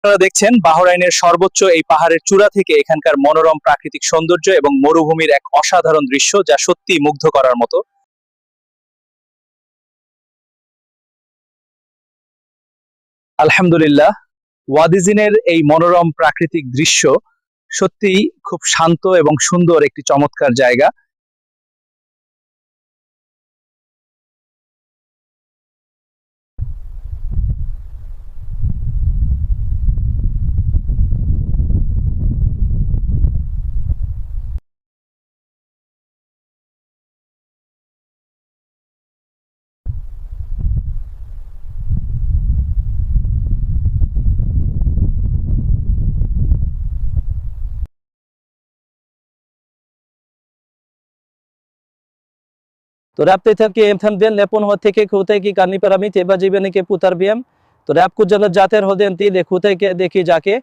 আপনারা দেখছেন বাহরাইনের সর্বোচ্চ এই পাহাড়ের চূড়া থেকে এখানকার মনোরম প্রাকৃতিক সৌন্দর্য এবং মরুভূমির এক অসাধারণ দৃশ্য যা সত্যি মুগ্ধ করার মতো। আলহামদুলিল্লাহ, ওয়াদিজিনের এই মনোরম প্রাকৃতিক দৃশ্য সত্যিই খুব শান্ত এবং সুন্দর একটি চমৎকার জায়গা। तो रैप ते थे कि एम देन लेपन होते के खुते की करनी पर अमी तेबा जीवन के पुतर भी हम तो रैप कुछ जगह जाते रहो देन ती देखुते के देखी जाके